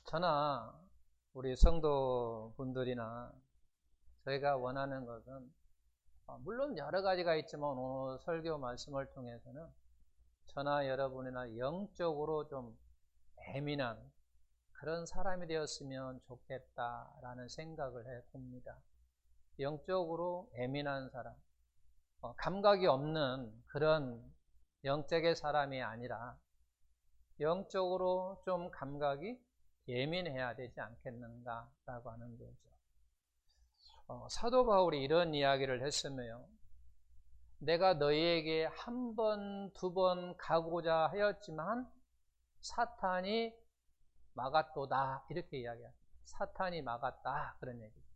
저나 우리 성도분들이나 저희가 원하는 것은 물론 여러 가지가 있지만 오늘 설교 말씀을 통해서는 저나 여러분이나 영적으로 좀 예민한 그런 사람이 되었으면 좋겠다라는 생각을 해봅니다. 영적으로 예민한 사람, 감각이 없는 그런 영적의 사람이 아니라 영적으로 좀 감각이 예민해야 되지 않겠는가라고 하는 거죠. 사도 바울이 이런 이야기를 했으며 내가 너희에게 한 번, 두 번 가고자 하였지만 사탄이 막았도다 이렇게 이야기합니다. 사탄이 막았다 그런 얘기죠.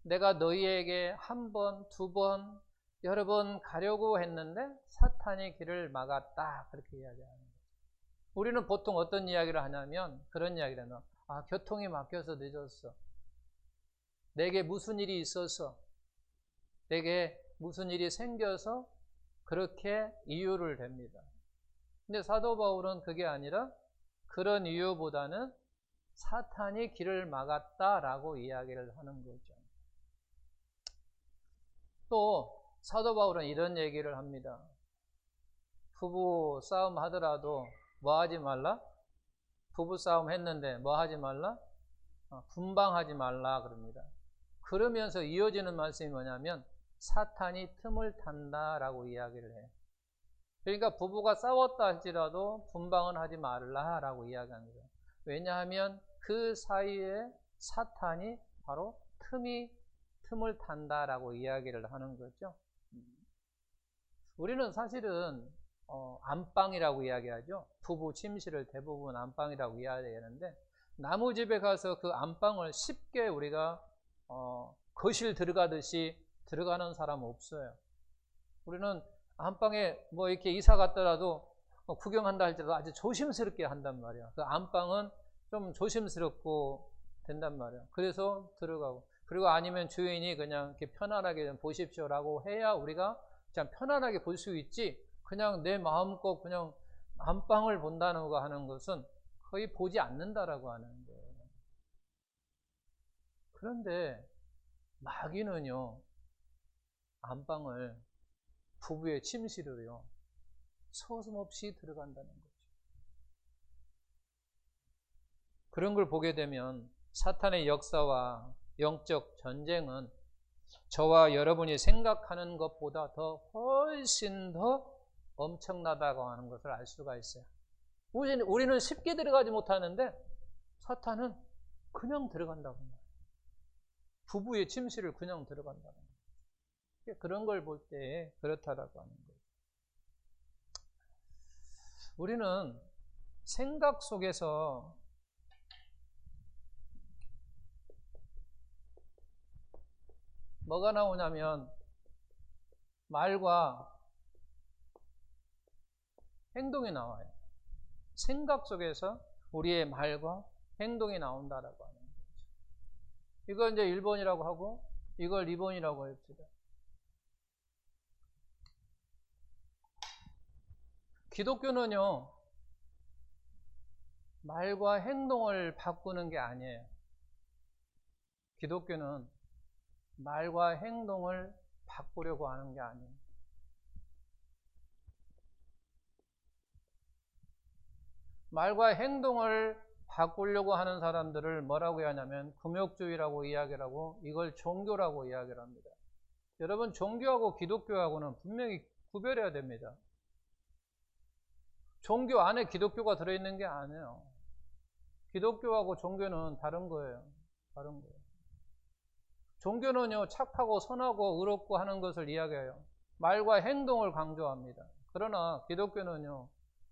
내가 너희에게 한 번, 두 번, 여러 번 가려고 했는데 사탄이 길을 막았다 그렇게 이야기하는 거죠. 우리는 보통 어떤 이야기를 하냐면 그런 이야기를 하면 교통이 막혀서 늦었어. 내게 무슨 일이 있어서, 내게 무슨 일이 생겨서 그렇게 이유를 댑니다. 근데 사도 바울은 그게 아니라 그런 이유보다는 사탄이 길을 막았다라고 이야기를 하는 거죠. 또 사도 바울은 이런 얘기를 합니다. 부부 싸움 하더라도 뭐 하지 말라? 부부 싸움 했는데 뭐 하지 말라? 분방하지 말라 그럽니다. 그러면서 이어지는 말씀이 뭐냐면 사탄이 틈을 탄다라고 이야기를 해요. 그러니까 부부가 싸웠다 할지라도 분방은 하지 말라라고 이야기하는 거예요. 왜냐하면 그 사이에 사탄이 바로 틈을 탄다라고 이야기를 하는 거죠. 우리는 사실은 안방이라고 이야기하죠. 부부 침실을 대부분 안방이라고 이야기하는데 나무집에 가서 그 안방을 쉽게 우리가 거실 들어가듯이 들어가는 사람은 없어요. 우리는 안방에 뭐 이렇게 이사 갔더라도 구경한다 할지라도 아주 조심스럽게 한단 말이야. 그 안방은 좀 조심스럽고 된단 말이야. 그래서 들어가고 그리고 아니면 주인이 그냥 이렇게 편안하게 좀 보십시오라고 해야 우리가 그냥 편안하게 볼 수 있지. 그냥 내 마음껏 그냥 안방을 본다는 거 하는 것은 거의 보지 않는다라고 하는 거예요. 그런데 마귀는요, 안방을 부부의 침실로요, 서슴없이 들어간다는 거죠. 그런 걸 보게 되면 사탄의 역사와 영적 전쟁은 저와 여러분이 생각하는 것보다 훨씬 더 엄청나다고 하는 것을 알 수가 있어요. 우리는 쉽게 들어가지 못하는데 사탄은 그냥 들어간다고 합니다. 부부의 침실을 그냥 들어간다는 거예요. 그런 걸 볼 때 그렇다라고 하는 거예요. 우리는 생각 속에서 뭐가 나오냐면 말과 행동이 나와요. 생각 속에서 우리의 말과 행동이 나온다라고 하는 거죠. 이걸 이제 1번이라고 하고 이걸 2번이라고 합시다. 기독교는요, 말과 행동을 바꾸는 게 아니에요. 기독교는 말과 행동을 바꾸려고 하는 게 아니에요. 말과 행동을 바꾸려고 하는 사람들을 뭐라고 하냐면 금욕주의라고 이야기를 하고 이걸 종교라고 이야기를 합니다. 여러분, 종교하고 기독교하고는 분명히 구별해야 됩니다. 종교 안에 기독교가 들어있는 게 아니에요. 기독교하고 종교는 다른 거예요. 다른 거예요. 종교는요, 착하고 선하고 의롭고 하는 것을 이야기해요. 말과 행동을 강조합니다. 그러나 기독교는요,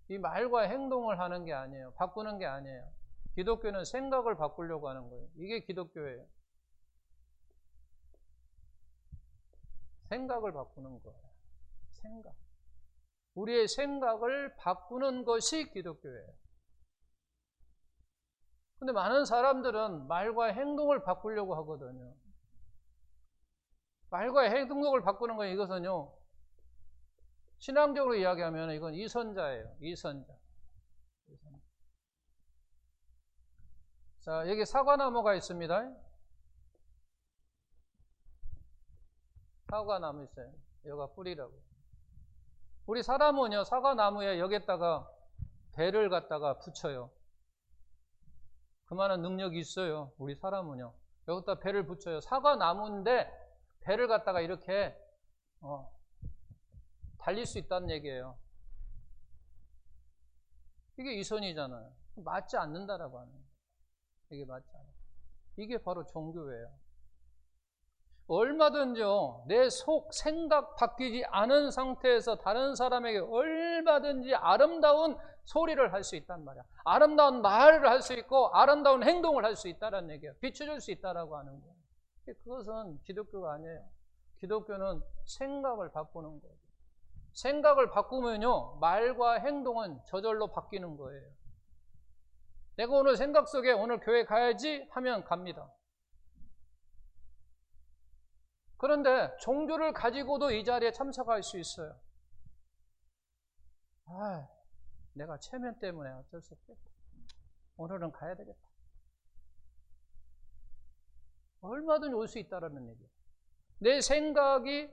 이 말과 행동을 하는 게 아니에요. 바꾸는 게 아니에요. 기독교는 생각을 바꾸려고 하는 거예요. 이게 기독교예요. 생각을 바꾸는 거예요. 생각. 우리의 생각을 바꾸는 것이 기독교예요. 근데 많은 사람들은 말과 행동을 바꾸려고 하거든요. 말과 행동을 바꾸는 건 이것은요, 신앙적으로 이야기하면 이건 이선자예요. 이선자. 자, 여기 사과나무가 있습니다. 사과나무 있어요. 여기가 뿌리라고. 우리 사람은요, 사과나무에 여기다가 배를 갖다가 붙여요. 그만한 능력이 있어요. 우리 사람은요. 여기다 배를 붙여요. 사과나무인데 배를 갖다가 이렇게 달릴 수 있다는 얘기예요. 이게 이선이잖아요. 맞지 않는다라고 하는 거예요. 이게 맞지 않아요. 이게 바로 종교예요. 얼마든지요, 내 속 생각 바뀌지 않은 상태에서 다른 사람에게 얼마든지 아름다운 소리를 할 수 있단 말이야. 아름다운 말을 할 수 있고 아름다운 행동을 할 수 있다는 얘기예요. 비춰줄 수 있다라고 하는 거예요. 그것은 기독교가 아니에요. 기독교는 생각을 바꾸는 거예요. 생각을 바꾸면요, 말과 행동은 저절로 바뀌는 거예요. 내가 오늘 생각 속에 오늘 교회 가야지 하면 갑니다. 그런데 종교를 가지고도 이 자리에 참석할 수 있어요. 내가 체면 때문에 어쩔 수 없겠다. 오늘은 가야 되겠다. 얼마든지 올 수 있다라는 얘기예요. 내 생각이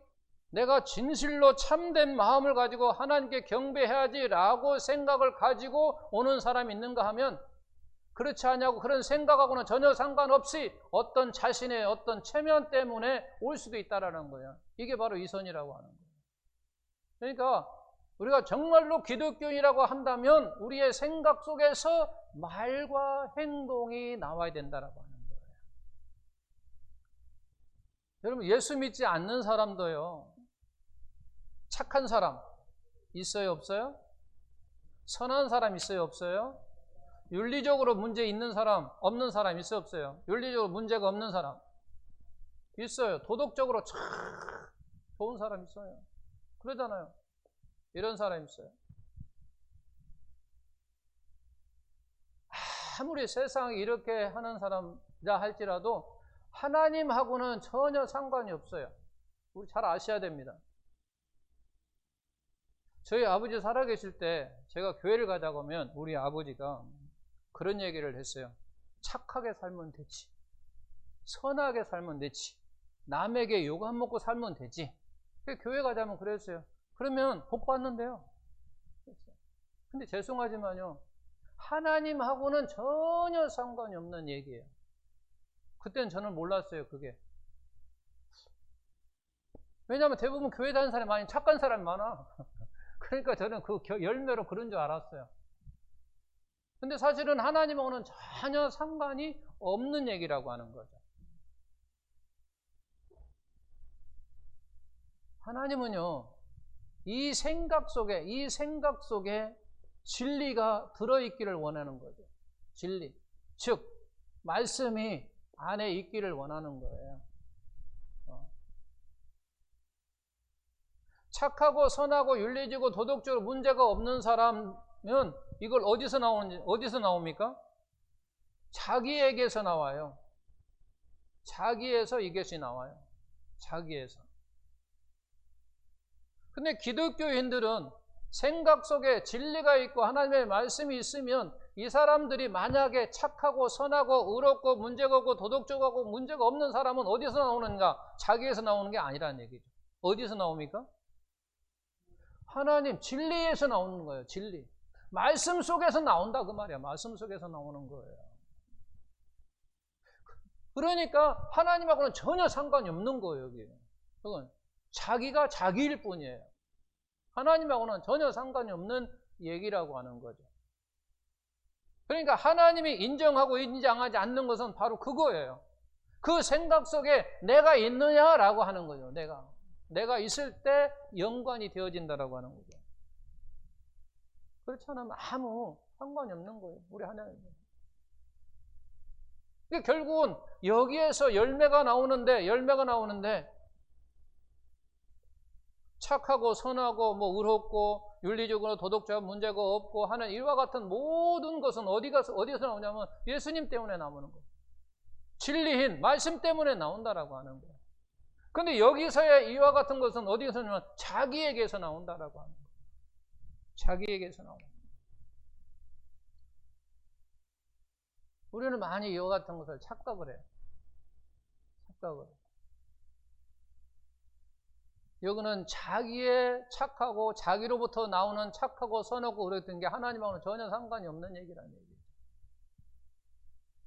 내가 진실로 참된 마음을 가지고 하나님께 경배해야지라고 생각을 가지고 오는 사람이 있는가 하면 그렇지 않냐고 그런 생각하고는 전혀 상관없이 어떤 자신의 어떤 체면 때문에 올 수도 있다라는 거예요. 이게 바로 이선이라고 하는 거예요. 그러니까 우리가 정말로 기독교인이라고 한다면 우리의 생각 속에서 말과 행동이 나와야 된다라고 하는 거예요. 여러분, 예수 믿지 않는 사람도요, 착한 사람 있어요, 없어요? 선한 사람 있어요, 없어요? 윤리적으로 문제 있는 사람, 없는 사람 있어요, 없어요? 윤리적으로 문제가 없는 사람 있어요. 도덕적으로 참 좋은 사람 있어요. 그러잖아요. 이런 사람 있어요. 아무리 세상에 이렇게 하는 사람이라 할지라도 하나님하고는 전혀 상관이 없어요. 우리 잘 아셔야 됩니다. 저희 아버지 살아계실 때 제가 교회를 가자고 하면 우리 아버지가 그런 얘기를 했어요. 착하게 살면 되지. 선하게 살면 되지. 남에게 욕 안 먹고 살면 되지. 교회 가자면 그랬어요. 그러면 복 받는데요. 근데 죄송하지만요, 하나님하고는 전혀 상관이 없는 얘기예요. 그때는 저는 몰랐어요, 그게. 왜냐하면 대부분 교회 다니는 사람이 많이 착한 사람이 많아. 그러니까 저는 그 열매로 그런 줄 알았어요. 근데 사실은 하나님하고는 전혀 상관이 없는 얘기라고 하는 거죠. 하나님은요, 이 생각 속에 진리가 들어있기를 원하는 거죠. 진리. 즉, 말씀이 안에 있기를 원하는 거예요. 착하고 선하고 윤리적이고 도덕적으로 문제가 없는 사람은 이걸 어디서 나옵니까? 자기에게서 나와요. 자기에서 이것이 나와요. 자기에서. 근데 기독교인들은 생각 속에 진리가 있고 하나님의 말씀이 있으면 이 사람들이 만약에 착하고 선하고 의롭고 문제가 없고 도덕적이고 문제가 없는 사람은 어디서 나오는가? 자기에서 나오는 게 아니라는 얘기죠. 어디서 나옵니까? 하나님 진리에서 나오는 거예요. 진리. 말씀 속에서 나온다 그 말이야. 말씀 속에서 나오는 거예요. 그러니까 하나님하고는 전혀 상관이 없는 거예요. 여기. 그건 자기가 자기일 뿐이에요. 하나님하고는 전혀 상관이 없는 얘기라고 하는 거죠. 그러니까 하나님이 인정하고 인정하지 않는 것은 바로 그거예요. 그 생각 속에 내가 있느냐라고 하는 거죠. 내가 있을 때 연관이 되어진다라고 하는 거죠. 그렇지 않으면 아무 상관이 없는 거예요. 우리 하나님. 그러니까 결국은 여기에서 열매가 나오는데 착하고 선하고 의롭고 윤리적으로 도덕적으로 문제가 없고 하는 이와 같은 모든 것은 어디서 나오냐면 예수님 때문에 나오는 거예요. 진리인 말씀 때문에 나온다라고 하는 거예요. 근데 여기서의 이와 같은 것은 어디서 나오냐면 자기에게서 나온다라고 하는 거예요. 자기에게서 나오는 거예요. 우리는 많이 이와 같은 것을 착각을 해요. 착각을. 여기는 자기의 착하고 자기로부터 나오는 착하고 선하고 그랬던 게 하나님하고는 전혀 상관이 없는 얘기라는 얘기죠.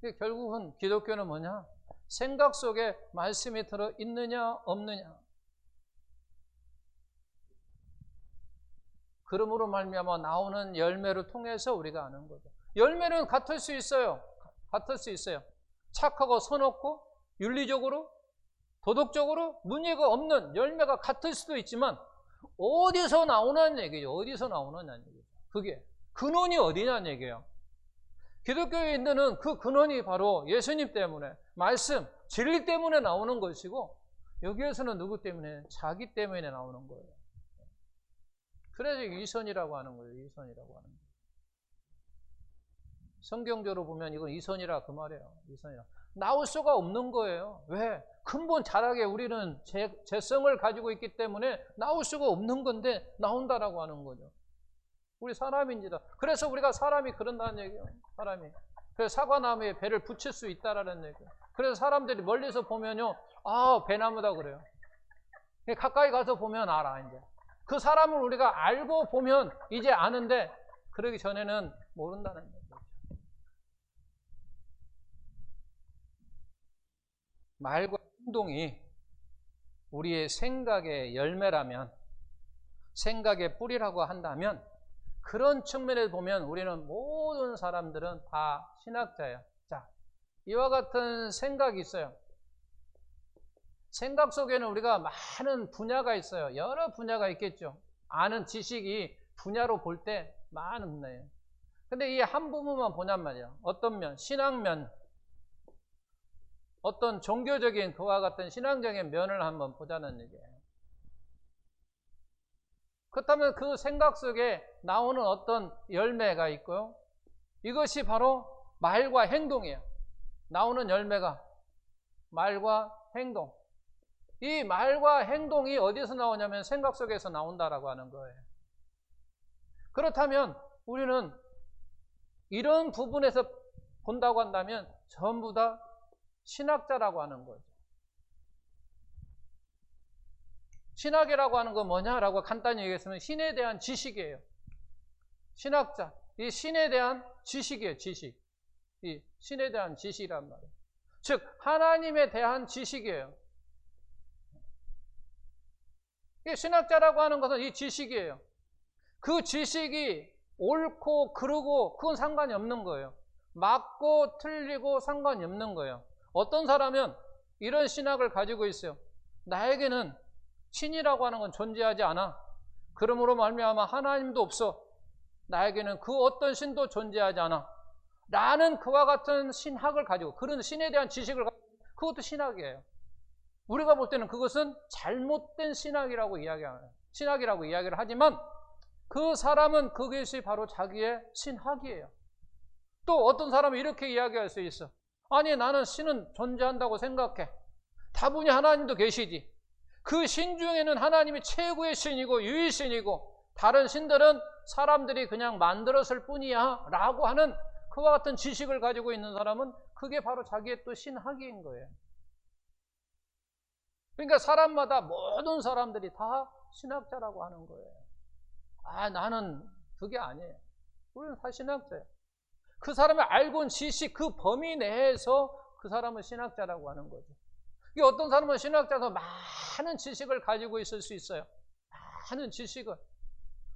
근데 결국은 기독교는 뭐냐? 생각 속에 말씀이 들어 있느냐 없느냐. 그러므로 말미암아 나오는 열매를 통해서 우리가 아는 거죠. 열매는 같을 수 있어요. 같을 수 있어요. 착하고 선없고 윤리적으로 도덕적으로 문제가 없는 열매가 같을 수도 있지만 어디서 나오는 얘기죠. 어디서 나오느냐는 얘기죠. 그게 근원이 어디냐는 얘기예요. 기독교인들은 그 근원이 바로 예수님 때문에 말씀, 진리 때문에 나오는 것이고 여기에서는 누구 때문에? 자기 때문에 나오는 거예요. 그래서 이선이라고 하는 거예요. 이선이라고 하는 거예요. 성경적으로 보면 이건 이선이라 그 말이에요. 이선이라. 나올 수가 없는 거예요. 왜? 근본 자락에 우리는 재성을 가지고 있기 때문에 나올 수가 없는 건데 나온다라고 하는 거죠. 우리 사람인지다. 그래서 우리가 사람이 그런다는 얘기예요. 사람이. 그래서 사과나무에 배를 붙일 수 있다라는 얘기예요. 그래서 사람들이 멀리서 보면요, 아, 배나무다 그래요. 가까이 가서 보면 알아, 이제. 그 사람을 우리가 알고 보면 이제 아는데 그러기 전에는 모른다는 거죠. 말과 행동이 우리의 생각의 열매라면, 생각의 뿌리라고 한다면 그런 측면에서 보면 우리는 모든 사람들은 다 신학자예요. 자, 이와 같은 생각이 있어요. 생각 속에는 우리가 많은 분야가 있어요. 여러 분야가 있겠죠. 아는 지식이 분야로 볼 때 많은 분야예요. 근데 이 한 부분만 보냔 말이에요. 어떤 면, 신학면, 어떤 종교적인 그와 같은 신앙적인 면을 한번 보자는 얘기예요. 그렇다면 그 생각 속에 나오는 어떤 열매가 있고요. 이것이 바로 말과 행동이에요. 나오는 열매가 말과 행동. 이 말과 행동이 어디서 나오냐면 생각 속에서 나온다라고 하는 거예요. 그렇다면 우리는 이런 부분에서 본다고 한다면 전부 다 신학자라고 하는 거죠. 신학이라고 하는 건 뭐냐라고 간단히 얘기했으면 신에 대한 지식이에요. 신학자. 이 신에 대한 지식이에요. 지식. 이 신에 대한 지식이란 말이에요. 즉 하나님에 대한 지식이에요. 이 신학자라고 하는 것은 이 지식이에요. 그 지식이 옳고 그르고 그건 상관이 없는 거예요. 맞고 틀리고 상관이 없는 거예요. 어떤 사람은 이런 신학을 가지고 있어요. 나에게는 신이라고 하는 건 존재하지 않아. 그러므로 말미암아 하나님도 없어. 나에게는 그 어떤 신도 존재하지 않아. 라는 그와 같은 신학을 가지고 그런 신에 대한 지식을 가지고 그것도 신학이에요. 우리가 볼 때는 그것은 잘못된 신학이라고 이야기를 하지만 그 사람은 그것이 바로 자기의 신학이에요. 또 어떤 사람은 이렇게 이야기할 수 있어. 아니 나는 신은 존재한다고 생각해. 다분히 하나님도 계시지. 그 신 중에는 하나님이 최고의 신이고 유일신이고 다른 신들은 사람들이 그냥 만들었을 뿐이야 라고 하는 그와 같은 지식을 가지고 있는 사람은 그게 바로 자기의 또 신학인 거예요. 그러니까 사람마다 모든 사람들이 다 신학자라고 하는 거예요. 아, 나는 그게 아니에요. 우리는 다 신학자예요. 그 사람의 알고 온 지식 그 범위 내에서 그 사람은 신학자라고 하는 거죠. 이게 어떤 사람은 신학자도 많은 지식을 가지고 있을 수 있어요. 많은 지식을.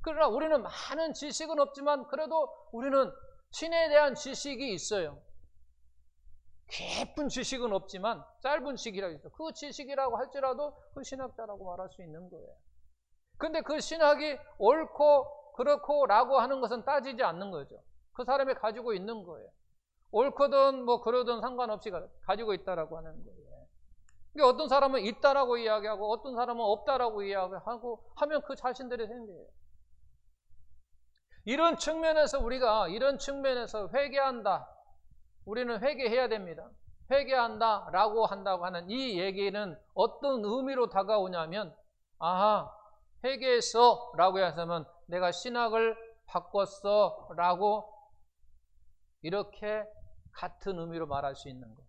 그러나 우리는 많은 지식은 없지만 그래도 우리는 신에 대한 지식이 있어요. 깊은 지식은 없지만 짧은 지식이라고 있어요. 그 지식이라고 할지라도 그 신학자라고 말할 수 있는 거예요. 근데 그 신학이 옳고 그렇고 라고 하는 것은 따지지 않는 거죠. 그 사람이 가지고 있는 거예요. 옳거든 뭐 그러든 상관없이 가지고 있다라고 하는 거예요. 그러니까 어떤 사람은 있다라고 이야기하고 어떤 사람은 없다라고 이야기하고 하면 그 자신들의 생각이에요. 이런 측면에서 우리가 이런 측면에서 회개한다. 우리는 회개해야 됩니다. 회개한다 라고 한다고 하는 이 얘기는 어떤 의미로 다가오냐면 아하 회개했어 라고 해서면 내가 신학을 바꿨어 라고 이렇게 같은 의미로 말할 수 있는 거예요.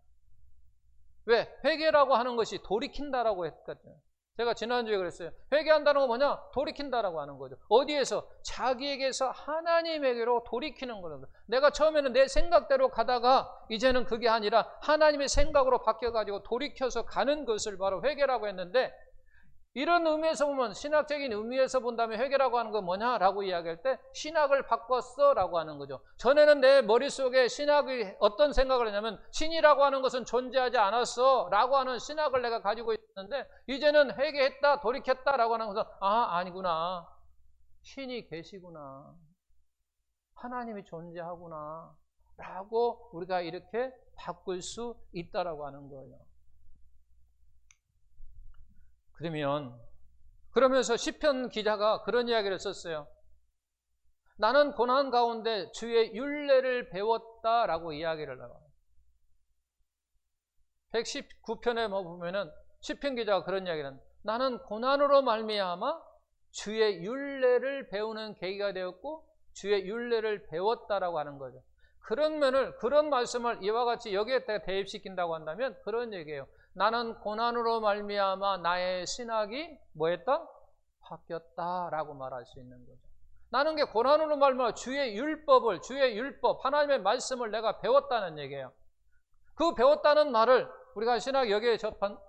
왜? 회개라고 하는 것이 돌이킨다라고 했거든요. 제가 지난주에 그랬어요. 회개한다는 건 뭐냐? 돌이킨다라고 하는 거죠. 어디에서? 자기에게서 하나님에게로 돌이키는 거예요. 내가 처음에는 내 생각대로 가다가 이제는 그게 아니라 하나님의 생각으로 바뀌어가지고 돌이켜서 가는 것을 바로 회개라고 했는데, 이런 의미에서 보면, 신학적인 의미에서 본다면 회개라고 하는 건 뭐냐라고 이야기할 때 신학을 바꿨어 라고 하는 거죠. 전에는 내 머릿속에 신학이 어떤 생각을 했냐면 신이라고 하는 것은 존재하지 않았어 라고 하는 신학을 내가 가지고 있었는데, 이제는 회개했다, 돌이켰다 라고 하는 것은 아니구나, 신이 계시구나, 하나님이 존재하구나 라고 우리가 이렇게 바꿀 수 있다라고 하는 거예요. 그러면서 시편 기자가 그런 이야기를 썼어요. 나는 고난 가운데 주의 율례를 배웠다라고 이야기를 해요. 119편에 보면은 시편 기자가 그런 이야기를 합니다. 나는 고난으로 말미암아 주의 율례를 배우는 계기가 되었고 주의 율례를 배웠다라고 하는 거죠. 그런 말씀을 이와 같이 여기에다가 대입시킨다고 한다면 그런 얘기예요. 나는 고난으로 말미암아 나의 신학이 뭐했다? 바뀌었다라고 말할 수 있는 거죠. 나는 게 고난으로 말미암아 주의 율법, 하나님의 말씀을 내가 배웠다는 얘기예요. 그 배웠다는 말을 우리가 신학 여기에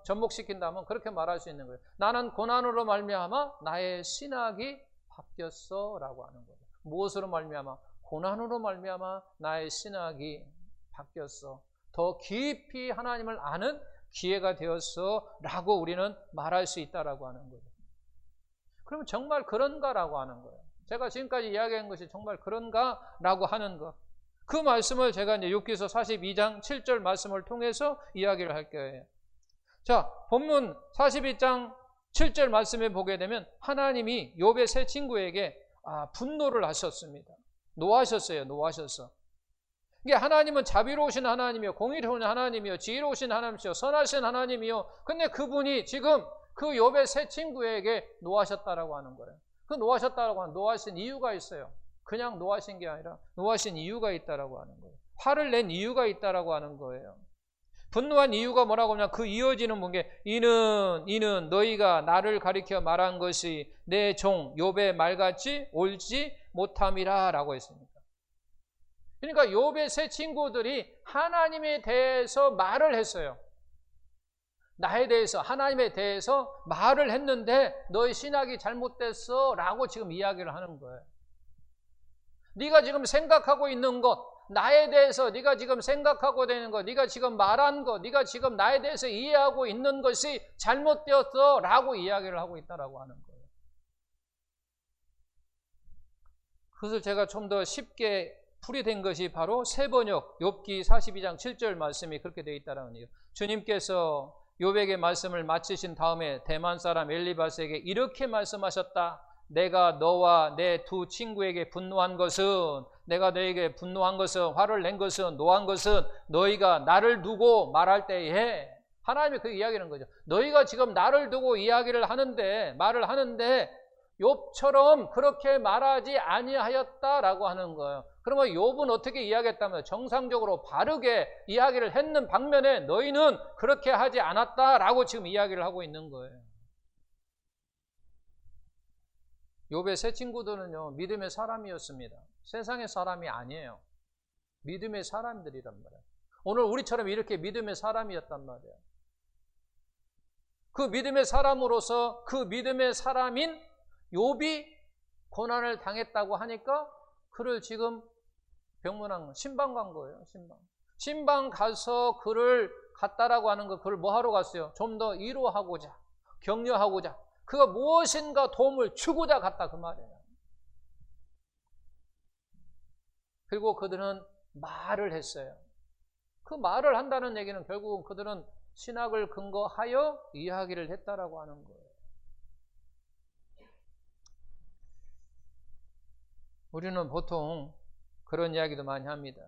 접목시킨다면 그렇게 말할 수 있는 거예요. 나는 고난으로 말미암아 나의 신학이 바뀌었어라고 하는 거죠. 무엇으로 말미암아? 고난으로 말미암아 나의 신학이 바뀌었어. 더 깊이 하나님을 아는 기회가 되었어라고 우리는 말할 수 있다라고 하는 거예요. 그러면 정말 그런가라고 하는 거예요. 제가 지금까지 이야기한 것이 정말 그런가라고 하는 것. 그 말씀을 제가 이제 욥기서 42장 7절 말씀을 통해서 이야기를 할 거예요. 자, 본문 42장 7절 말씀에 보게 되면 하나님이 욥의 세 친구에게 분노를 하셨습니다. 노하셨어. 이게 하나님은 자비로우신 하나님이요, 공의로운 하나님이요, 지혜로우신 하나님이요, 선하신 하나님이요. 근데 그분이 지금 그 욥의 세 친구에게 노하셨다라고 하는 거예요. 그 노하셨다라고 하는, 노하신 이유가 있어요. 그냥 노하신 게 아니라 노하신 이유가 있다라고 하는 거예요. 화를 낸 이유가 있다라고 하는 거예요. 분노한 이유가 뭐라고 하면 그 이어지는 문게 이는 너희가 나를 가리켜 말한 것이 내 종 욥의 말같이 옳지 못함이라라고 했습니다. 그러니까 욥의 세 친구들이 하나님에 대해서 말을 했어요. 나에 대해서, 하나님에 대해서 말을 했는데 너희 신학이 잘못됐어 라고 지금 이야기를 하는 거예요. 네가 지금 생각하고 있는 것, 나에 대해서 네가 지금 생각하고 되는 것, 네가 지금 말한 것, 네가 지금 나에 대해서 이해하고 있는 것이 잘못되었어 라고 이야기를 하고 있다라고 하는 거예요. 그것을 제가 좀 더 쉽게 풀이된 것이 바로 세번역 욥기 42장 7절 말씀이 그렇게 되어 있다는 거예요. 주님께서 욥에게 말씀을 마치신 다음에 대만 사람 엘리바스에게 이렇게 말씀하셨다. 내가 너와 내 두 친구에게 분노한 것은, 내가 너에게 분노한 것은, 화를 낸 것은, 노한 것은 너희가 나를 두고 말할 때에, 하나님이 그 이야기하는 거죠. 너희가 지금 나를 두고 말을 하는데 욥처럼 그렇게 말하지 아니하였다라고 하는 거예요. 그러면 욥은 어떻게 이야기했다면 정상적으로 바르게 이야기를 했는 반면에 너희는 그렇게 하지 않았다라고 지금 이야기를 하고 있는 거예요. 욥의 세 친구들은요, 믿음의 사람이었습니다. 세상의 사람이 아니에요. 믿음의 사람들이란 말이에요. 오늘 우리처럼 이렇게 믿음의 사람이었단 말이에요. 그 믿음의 사람으로서 그 믿음의 사람인 욥이 고난을 당했다고 하니까 그를 지금 병문안 신방 간 거예요. 신방 가서 그를 갔다라고 하는 거, 그걸 뭐 하러 갔어요? 좀 더 위로하고자, 격려하고자, 그가 무엇인가 도움을 주고자 갔다 그 말이에요. 그리고 그들은 말을 했어요. 그 말을 한다는 얘기는 결국은 그들은 신학을 근거하여 이야기를 했다라고 하는 거예요. 우리는 보통 그런 이야기도 많이 합니다.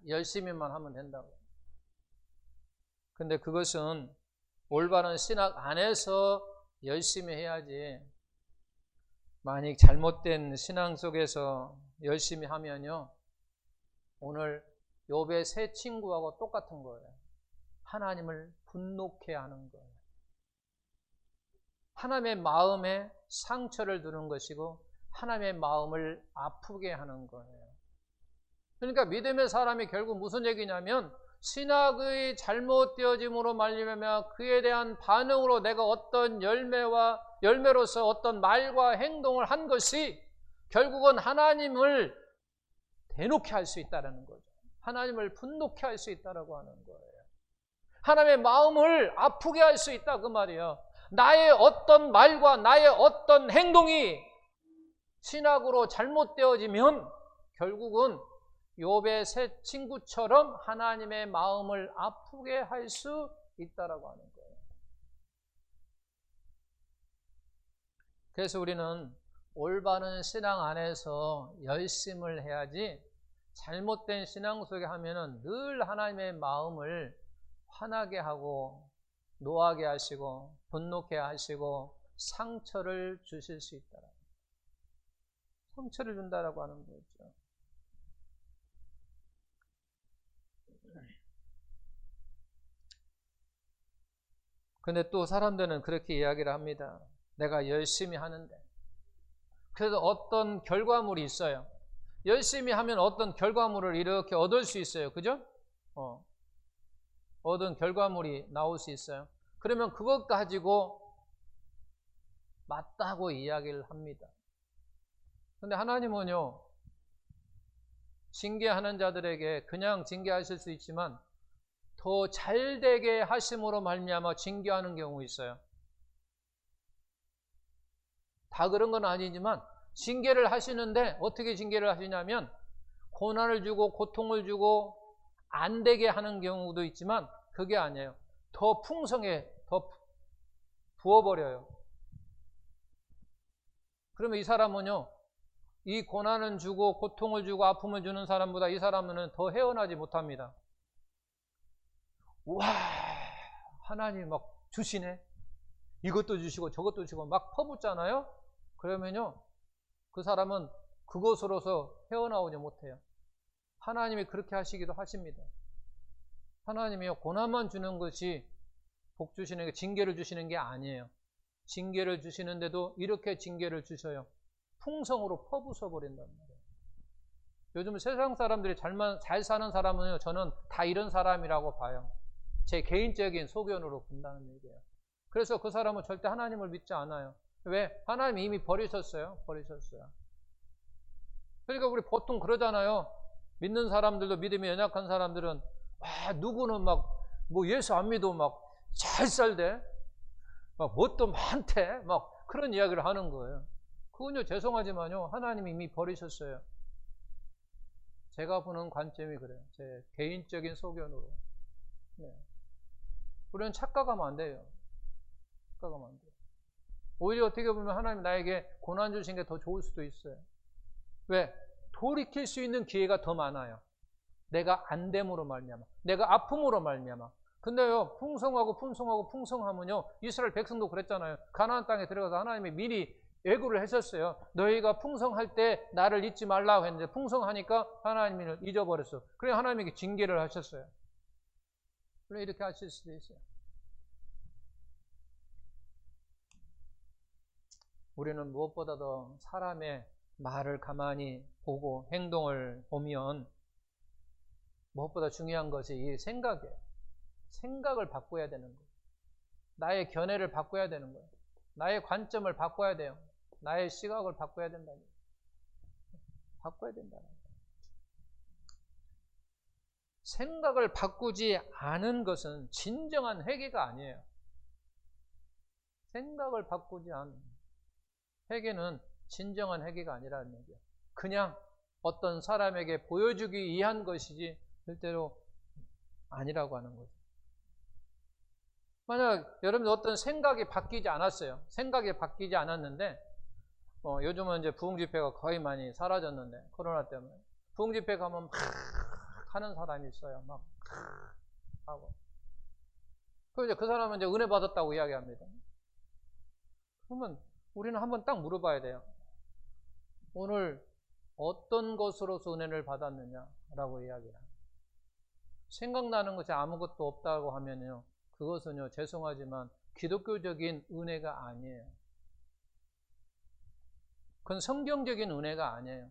열심히만 하면 된다고. 근데 그것은 올바른 신학 안에서 열심히 해야지, 만약 잘못된 신앙 속에서 열심히 하면요, 오늘 욥의 세 친구하고 똑같은 거예요. 하나님을 분노케 하는 거예요. 하나님의 마음에 상처를 두는 것이고 하나님의 마음을 아프게 하는 거예요. 그러니까 믿음의 사람이 결국 무슨 얘기냐면 신학의 잘못되어짐으로 말미암아 그에 대한 반응으로 내가 어떤 열매로서 어떤 말과 행동을 한 것이 결국은 하나님을 대놓게 할 수 있다는 거죠. 하나님을 분노케 할 수 있다라고 하는 거예요. 하나님의 마음을 아프게 할 수 있다 그 말이에요. 나의 어떤 말과 나의 어떤 행동이 신학으로 잘못되어지면 결국은 욥의 세 친구처럼 하나님의 마음을 아프게 할 수 있다라고 하는 거예요. 그래서 우리는 올바른 신앙 안에서 열심을 해야지 잘못된 신앙 속에 하면은 늘 하나님의 마음을 화나게 하고 노하게 하시고 분노케 하시고 상처를 주실 수 있다. 상처를 준다라고 하는 거죠. 근데 또 사람들은 그렇게 이야기를 합니다. 내가 열심히 하는데. 그래서 어떤 결과물이 있어요. 열심히 하면 어떤 결과물을 이렇게 얻을 수 있어요. 그죠? 얻은 결과물이 나올 수 있어요. 그러면 그것 가지고 맞다고 이야기를 합니다. 근데 하나님은요, 징계하는 자들에게 그냥 징계하실 수 있지만 더 잘되게 하심으로 말미암아 징계하는 경우 있어요. 다 그런 건 아니지만 징계를 하시는데 어떻게 징계를 하시냐면 고난을 주고 고통을 주고 안 되게 하는 경우도 있지만 그게 아니에요. 더 풍성해, 더 부어버려요. 그러면 이 사람은요, 이 고난을 주고 고통을 주고 아픔을 주는 사람보다 이 사람은 더 헤어나지 못합니다. 와, 하나님 막 주시네. 이것도 주시고 저것도 주시고 막 퍼붓잖아요. 그러면요, 그 사람은 그것으로서 헤어나오지 못해요. 하나님이 그렇게 하시기도 하십니다. 하나님이요, 고난만 주는 것이 복 주시는 게, 징계를 주시는 게 아니에요. 징계를 주시는데도 이렇게 징계를 주셔요. 풍성으로 퍼부숴 버린단 말이에요. 요즘 세상 사람들이 잘 사는 사람은요, 저는 다 이런 사람이라고 봐요. 제 개인적인 소견으로 본다는 얘기예요. 그래서 그 사람은 절대 하나님을 믿지 않아요. 왜? 하나님이 이미 버리셨어요. 그러니까 우리 보통 그러잖아요. 믿는 사람들도, 믿음이 연약한 사람들은 누구는 막 뭐 예수 안 믿어 막 잘 살대, 막 뭣도 많대, 막 그런 이야기를 하는 거예요. 그건요, 죄송하지만요, 하나님이 이미 버리셨어요. 제가 보는 관점이 그래요. 제 개인적인 소견으로. 네. 우리는 착각하면 안 돼요. 오히려 어떻게 보면 하나님 나에게 고난 주신 게 더 좋을 수도 있어요. 왜? 돌이킬 수 있는 기회가 더 많아요. 내가 안됨으로 말미암아, 내가 아픔으로 말미암아. 근데요, 풍성하면요, 이스라엘 백성도 그랬잖아요. 가나안 땅에 들어가서 하나님이 미리 예고를 하셨어요. 너희가 풍성할 때 나를 잊지 말라고 했는데 풍성하니까 하나님을 잊어버렸어. 그래 하나님에게 징계를 하셨어요. 그래 이렇게 하실 수도 있어요. 우리는 무엇보다도 사람의 말을 가만히 보고 행동을 보면 무엇보다 중요한 것이 이 생각이에요. 생각을 바꿔야 되는 거예요. 나의 견해를 바꿔야 되는 거예요. 나의 관점을 바꿔야 돼요. 나의 시각을 바꿔야 된다는 거예요. 바꿔야 된다는 거예요. 생각을 바꾸지 않은 것은 진정한 회개가 아니에요. 생각을 바꾸지 않은 회개는 진정한 회개가 아니라는 얘기예요. 그냥 어떤 사람에게 보여주기 위한 것이지 절대로 아니라고 하는 거죠. 만약 여러분 어떤 생각이 바뀌지 않았어요. 생각이 바뀌지 않았는데 요즘은 이제 부흥 집회가 거의 많이 사라졌는데 코로나 때문에 부흥 집회 가면 막 하는 사람이 있어요. 막 하고. 그 사람은 이제 은혜 받았다고 이야기합니다. 그러면 우리는 한번 딱 물어봐야 돼요. 오늘 어떤 것으로서 은혜를 받았느냐라고 이야기해요. 생각나는 것이 아무것도 없다고 하면요, 그것은요, 죄송하지만 기독교적인 은혜가 아니에요. 그건 성경적인 은혜가 아니에요.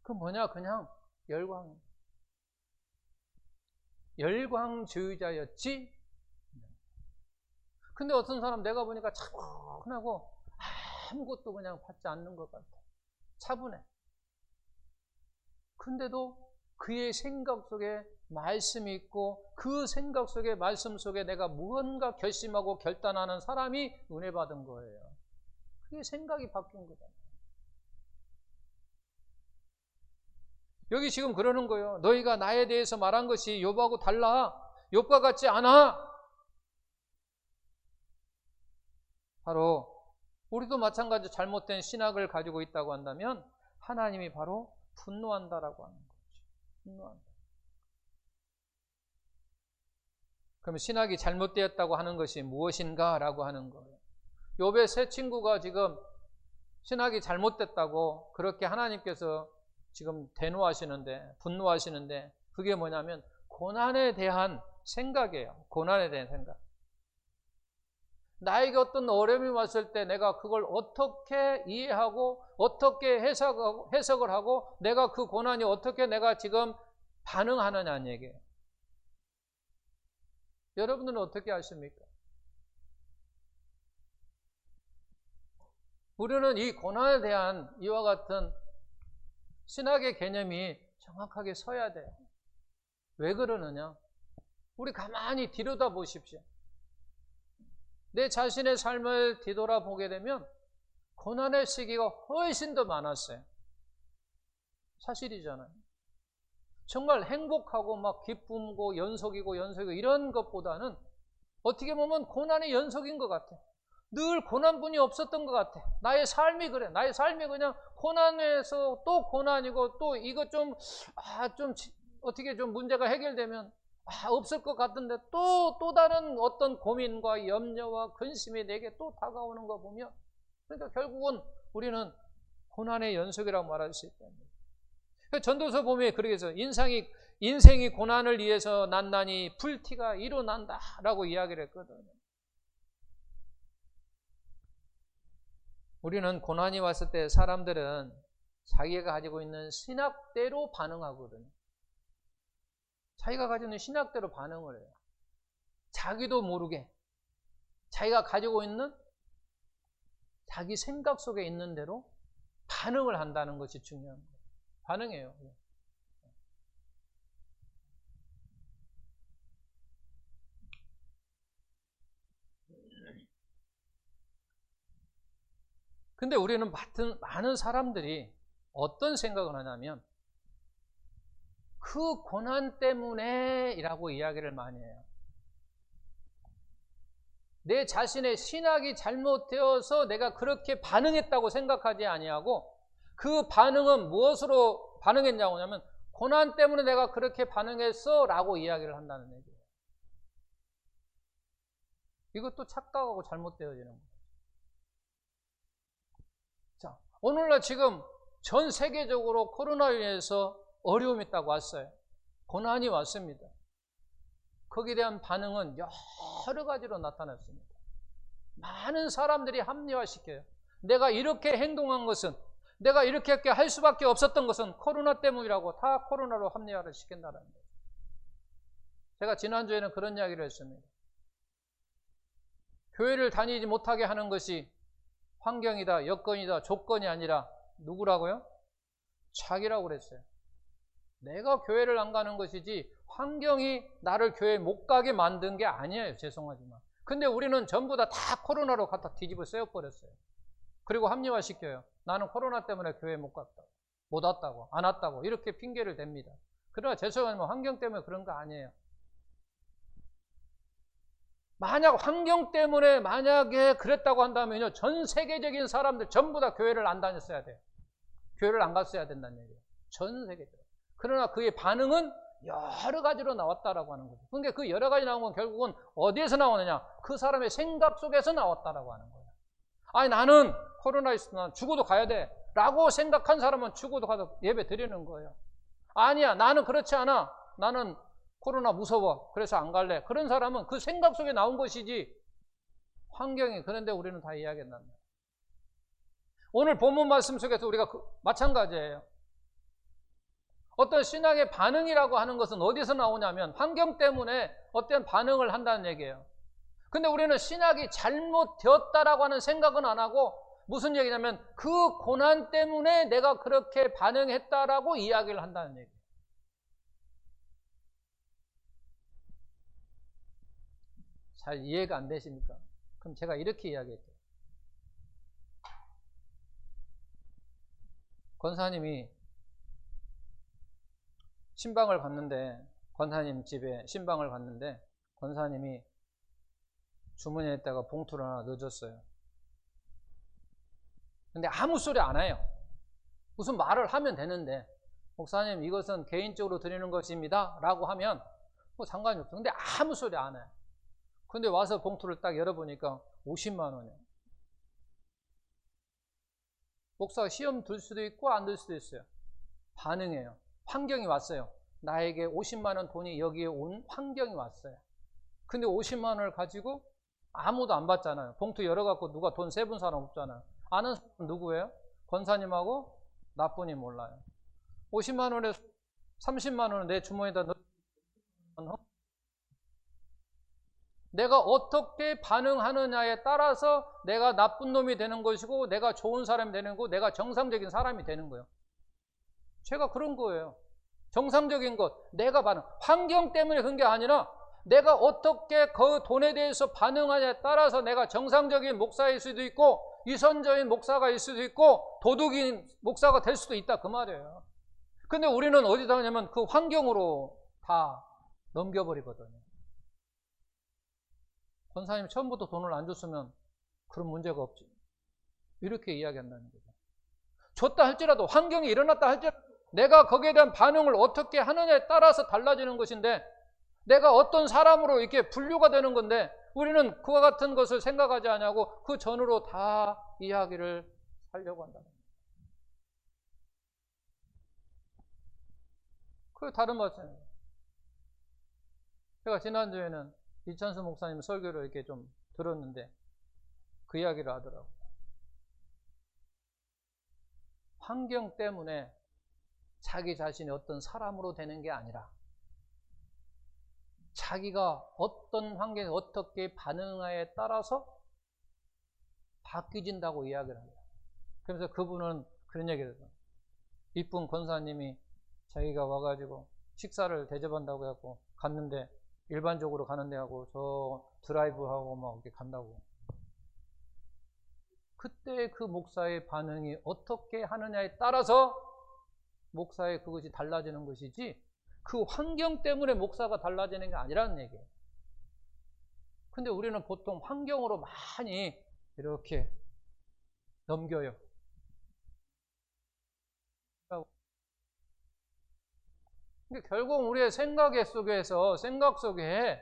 그건 뭐냐? 그냥 열광주의자였지? 근데 어떤 사람 내가 보니까 차분하고 아무것도 그냥 받지 않는 것 같아. 차분해. 근데도 그의 생각 속에 말씀이 있고 그 생각 속에 말씀 속에 내가 무언가 결심하고 결단하는 사람이 은혜 받은 거예요. 그게 생각이 바뀐 거잖아요. 여기 지금 그러는 거예요. 너희가 나에 대해서 말한 것이 욥하고 달라. 욥과 같지 않아. 바로 우리도 마찬가지로 잘못된 신학을 가지고 있다고 한다면 하나님이 바로 분노한다라고 하는 거죠. 분노한다. 그럼 신학이 잘못되었다고 하는 것이 무엇인가라고 하는 거예요. 욥의 세 친구가 지금 신학이 잘못됐다고 그렇게 하나님께서 지금 대노하시는데, 분노하시는데, 그게 뭐냐면 고난에 대한 생각이에요. 고난에 대한 생각. 나에게 어떤 어려움이 왔을 때 내가 그걸 어떻게 이해하고 어떻게 해석을 하고 내가 그 고난이 어떻게 내가 지금 반응하느냐는 얘기예요. 여러분들은 어떻게 하십니까? 우리는 이 고난에 대한 이와 같은 신학의 개념이 정확하게 서야 돼요. 왜 그러느냐? 우리 가만히 뒤돌아 보십시오. 내 자신의 삶을 뒤돌아보게 되면 고난의 시기가 훨씬 더 많았어요. 사실이잖아요. 정말 행복하고 막 기쁨고 연속이고 이런 것보다는 어떻게 보면 고난의 연속인 것 같아. 늘 고난뿐이 없었던 것 같아. 나의 삶이 그래. 나의 삶이 그냥 고난에서 또 고난이고 또 이거 좀 어떻게 좀 문제가 해결되면 없을 것 같은데 또 다른 어떤 고민과 염려와 근심이 내게 또 다가오는 거 보면 그러니까 결국은 우리는 고난의 연속이라고 말할 수 있다는 거예요. 전도서 보면 그렇게 해서 인생이 고난을 위해서 난다니 불티가 일어난다라고 이야기를 했거든요. 우리는 고난이 왔을 때 사람들은 자기가 가지고 있는 신학대로 반응하거든요. 자기가 가지고 있는 신학대로 반응을 해요. 자기도 모르게 자기가 가지고 있는 자기 생각 속에 있는 대로 반응을 한다는 것이 중요한 거예요. 반응해요. 근데 우리는 많은 사람들이 어떤 생각을 하냐면 그 고난 때문에 이라고 이야기를 많이 해요. 내 자신의 신학이 잘못되어서 내가 그렇게 반응했다고 생각하지 아니하고 그 반응은 무엇으로 반응했냐고 하면 고난 때문에 내가 그렇게 반응했어 라고 이야기를 한다는 얘기예요. 이것도 착각하고 잘못되어지는 거예요. 자, 오늘날 지금 전 세계적으로 코로나로 인해서 어려움이 있다고 왔어요. 고난이 왔습니다. 거기에 대한 반응은 여러 가지로 나타났습니다. 많은 사람들이 합리화시켜요. 내가 이렇게 행동한 것은, 내가 이렇게 할 수밖에 없었던 것은 코로나 때문이라고 다 코로나로 합리화를 시킨다는 거예요. 제가 지난주에는 그런 이야기를 했습니다. 교회를 다니지 못하게 하는 것이 환경이다, 여건이다, 조건이 아니라 누구라고요? 자기라고 그랬어요. 내가 교회를 안 가는 것이지 환경이 나를 교회에 못 가게 만든 게 아니에요. 죄송하지만. 근데 우리는 전부 다 코로나로 갖다 뒤집어 쓰여버렸어요. 그리고 합리화시켜요. 나는 코로나 때문에 교회에 못 왔다고, 안 왔다고 이렇게 핑계를 댑니다. 그러나 죄송하지만 환경 때문에 그런 거 아니에요. 만약 환경 때문에 만약에 그랬다고 한다면요, 전 세계적인 사람들 전부 다 교회를 안 다녔어야 돼요. 교회를 안 갔어야 된다는 얘기예요. 전 세계적으로. 그러나 그의 반응은 여러 가지로 나왔다라고 하는 거죠. 그러니까 그 여러 가지 나온 건 결국은 어디에서 나오느냐? 그 사람의 생각 속에서 나왔다라고 하는 거예요. 아니 나는 코로나 있으면 죽어도 가야 돼 라고 생각한 사람은 죽어도 가서 예배 드리는 거예요. 아니야, 나는 그렇지 않아. 나는 코로나 무서워. 그래서 안 갈래. 그런 사람은 그 생각 속에 나온 것이지 환경이. 그런데 우리는 다 이야기한단 말이에요. 오늘 본문 말씀 속에서 우리가 마찬가지예요. 어떤 신앙의 반응이라고 하는 것은 어디서 나오냐면 환경 때문에 어떤 반응을 한다는 얘기예요. 근데 우리는 신학이 잘못되었다라고 하는 생각은 안 하고 무슨 얘기냐면 그 고난 때문에 내가 그렇게 반응했다라고 이야기를 한다는 얘기예요. 잘 이해가 안 되십니까? 그럼 제가 이렇게 이야기할게요. 권사님이 신방을 갔는데, 권사님 집에 신방을 갔는데 권사님이 주머니에다가 봉투를 하나 넣어줬어요. 근데 아무 소리 안 해요. 무슨 말을 하면 되는데 목사님 이것은 개인적으로 드리는 것입니다 라고 하면 뭐 상관이 없어요. 근데 아무 소리 안 해요. 근데 와서 봉투를 딱 열어보니까 50만 원이에요. 목사가 시험 들 수도 있고 안 들 수도 있어요. 반응이에요. 환경이 왔어요. 나에게 50만 원 돈이 여기에 온 환경이 왔어요. 근데 50만 원을 가지고 아무도 안 받잖아요. 봉투 열어갖고 누가 돈 세분 사람 없잖아요. 아는 사람은 누구예요? 권사님하고 나뿐이 몰라요. 50만 원에 30만 원을 내 주머니에다 넣어. 내가 어떻게 반응하느냐에 따라서 내가 나쁜 놈이 되는 것이고 내가 좋은 사람이 되는 거고 내가 정상적인 사람이 되는 거예요. 제가 그런 거예요. 정상적인 것, 내가 반응. 환경 때문에 그런 게 아니라 내가 어떻게 그 돈에 대해서 반응하냐에 따라서 내가 정상적인 목사일 수도 있고 위선적인 목사가 일 수도 있고 도둑인 목사가 될 수도 있다 그 말이에요. 근데 우리는 어디다 하냐면 그 환경으로 다 넘겨버리거든요. 권사님 처음부터 돈을 안 줬으면 그런 문제가 없지. 이렇게 이야기한다는 거죠. 줬다 할지라도 환경이 일어났다 할지라도 내가 거기에 대한 반응을 어떻게 하느냐에 따라서 달라지는 것인데 내가 어떤 사람으로 이렇게 분류가 되는 건데 우리는 그와 같은 것을 생각하지 않냐고 그 전으로 다 이야기를 하려고 한다는 거예요. 그 다른 말씀이에요. 제가 지난주에는 이찬수 목사님 설교를 이렇게 좀 들었는데 그 이야기를 하더라고요. 환경 때문에 자기 자신이 어떤 사람으로 되는 게 아니라 자기가 어떤 환경에 어떻게 반응하에 따라서 바뀌진다고 이야기를 합니다. 그래서 그분은 그런 얘기를 해요. 이쁜 권사님이 자기가 와가지고 식사를 대접한다고 해갖고 갔는데 일반적으로 가는데 하고 저 드라이브하고 막 이렇게 간다고. 그때 그 목사의 반응이 어떻게 하느냐에 따라서 목사의 그것이 달라지는 것이지 그 환경 때문에 목사가 달라지는 게 아니라는 얘기예요. 근데 우리는 보통 환경으로 많이 이렇게 넘겨요. 근데 결국 우리의 생각 속에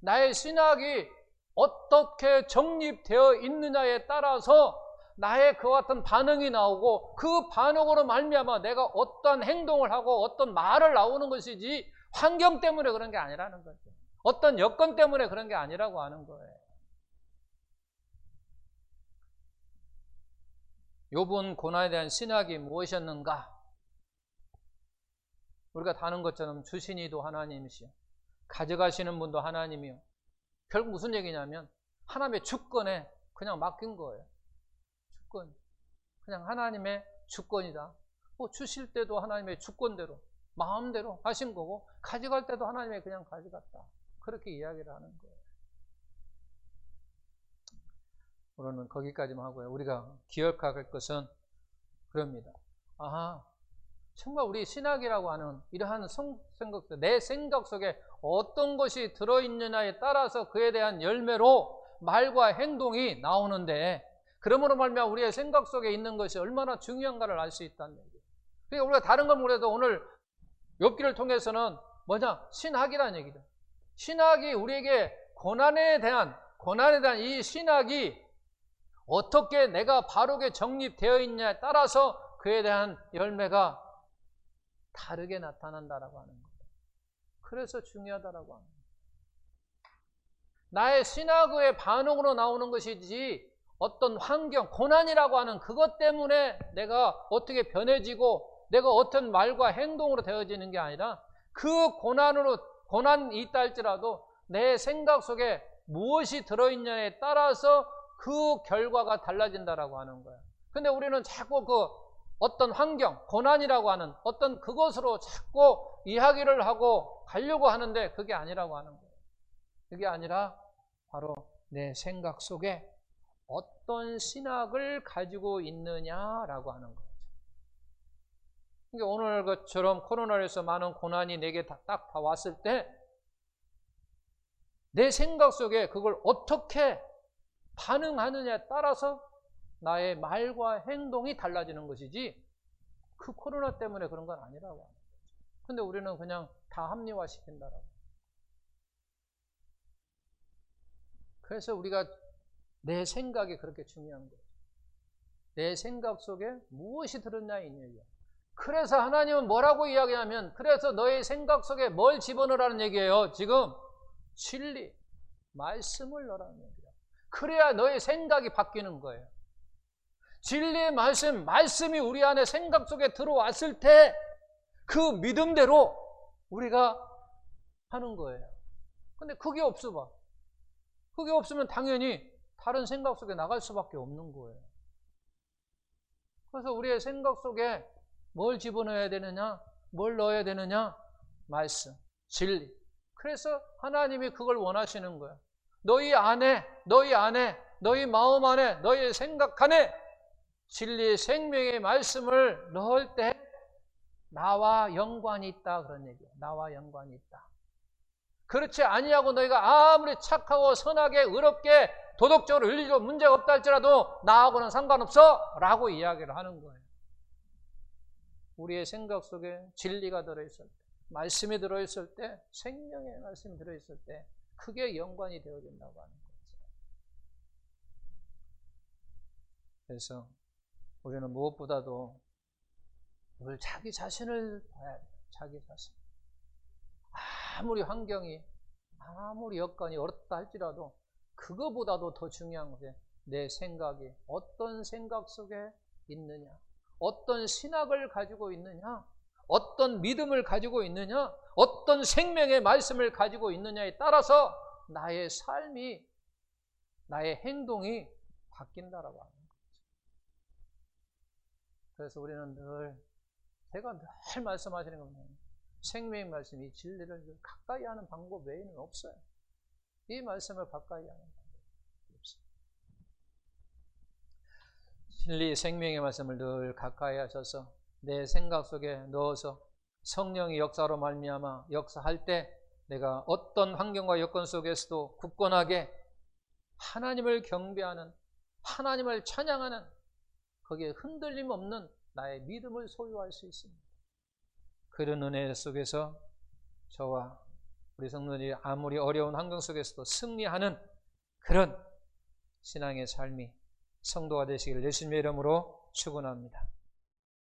나의 신학이 어떻게 정립되어 있느냐에 따라서 나의 그와 같은 반응이 나오고 그 반응으로 말미암아 내가 어떤 행동을 하고 어떤 말을 나오는 것이지 환경 때문에 그런 게 아니라는 거죠. 어떤 여건 때문에 그런 게 아니라고 하는 거예요. 욥은 고난에 대한 신학이 무엇이었는가? 우리가 다 아는 것처럼 주신 이도 하나님이시요 가져가시는 분도 하나님이요. 결국 무슨 얘기냐면 하나님의 주권에 그냥 맡긴 거예요. 주권. 그냥 하나님의 주권이다. 주실 때도 하나님의 주권대로 마음대로 하신 거고 가져갈 때도 하나님의 그냥 가져갔다. 그렇게 이야기를 하는 거예요. 오늘은 거기까지만 하고요. 우리가 기억할 것은 그럽니다. 정말 우리 신학이라고 하는 이러한 생각, 내 생각 속에 어떤 것이 들어있느냐에 따라서 그에 대한 열매로 말과 행동이 나오는데 그러므로 말미암아 우리의 생각 속에 있는 것이 얼마나 중요한가를 알 수 있다는 얘기예요. 그러니까 우리가 다른 건 모르도 오늘 욥기를 통해서는 신학이라는 얘기죠. 신학이 우리에게 고난에 대한 이 신학이 어떻게 내가 바르게 정립되어 있냐에 따라서 그에 대한 열매가 다르게 나타난다라고 하는 거예요. 그래서 중요하다라고 합니다. 나의 신학의 반응으로 나오는 것이지 어떤 환경, 고난이라고 하는 그것 때문에 내가 어떻게 변해지고 내가 어떤 말과 행동으로 되어지는 게 아니라 그 고난이 있다 할지라도 내 생각 속에 무엇이 들어있냐에 따라서 그 결과가 달라진다라고 하는 거예요. 근데 우리는 자꾸 그 어떤 환경, 고난이라고 하는 어떤 그것으로 자꾸 이야기를 하고 가려고 하는데 그게 아니라고 하는 거예요. 그게 아니라 바로 내 생각 속에 어떤 신학을 가지고 있느냐라고 하는 거죠. 그러니까 오늘 것처럼 코로나로 해서 많은 고난이 내게 딱 다 왔을 때 내 생각 속에 그걸 어떻게 반응하느냐에 따라서 나의 말과 행동이 달라지는 것이지 그 코로나 때문에 그런 건 아니라고 하는 거죠. 근데 우리는 그냥 다 합리화시킨다라고. 그래서 우리가 내 생각이 그렇게 중요한 거예요. 내 생각 속에 무엇이 들었냐의 얘기예요. 그래서 하나님은 뭐라고 이야기하면 그래서 너의 생각 속에 뭘 집어넣으라는 얘기예요. 지금 진리, 말씀을 넣으라는 얘기예요. 그래야 너의 생각이 바뀌는 거예요. 진리의 말씀이 우리 안에 생각 속에 들어왔을 때 그 믿음대로 우리가 하는 거예요. 근데 그게 없어 봐. 그게 없으면 당연히 다른 생각 속에 나갈 수밖에 없는 거예요. 그래서 우리의 생각 속에 뭘 집어넣어야 되느냐? 뭘 넣어야 되느냐? 말씀, 진리. 그래서 하나님이 그걸 원하시는 거예요. 너희 안에, 너희 마음 안에, 너희 생각 안에 진리의 생명의 말씀을 넣을 때 나와 연관이 있다 그런 얘기예요. 나와 연관이 있다. 그렇지 아니하고 너희가 아무리 착하고 선하게 의롭게 도덕적으로 윤리적으로 문제가 없다 할지라도 나하고는 상관없어 라고 이야기를 하는 거예요. 우리의 생각 속에 진리가 들어있을 때, 말씀이 들어있을 때, 생명의 말씀이 들어있을 때 크게 연관이 되어진다고 하는 거죠. 그래서 우리는 무엇보다도 늘 자기 자신을 봐야 돼요. 자기 자신. 아무리 환경이, 아무리 여건이 어렵다 할지라도 그거보다도 더 중요한 것이 내 생각이 어떤 생각 속에 있느냐, 어떤 신학을 가지고 있느냐, 어떤 믿음을 가지고 있느냐, 어떤 생명의 말씀을 가지고 있느냐에 따라서 나의 삶이, 나의 행동이 바뀐다라고 하는 거죠. 그래서 우리는 제가 늘 말씀하시는 겁니다. 생명의 말씀, 이 진리를 가까이 하는 방법 외에는 없어요. 이 말씀을 가까이 하는 방법이 없어요. 진리, 생명의 말씀을 늘 가까이 하셔서 내 생각 속에 넣어서 성령의 역사로 말미암아 역사할 때 내가 어떤 환경과 여건 속에서도 굳건하게 하나님을 경배하는, 하나님을 찬양하는 거기에 흔들림 없는 나의 믿음을 소유할 수 있습니다. 그런 은혜 속에서 저와 우리 성도들이 아무리 어려운 환경 속에서도 승리하는 그런 신앙의 삶이 성도가 되시기를 예수님의 이름으로 축원합니다.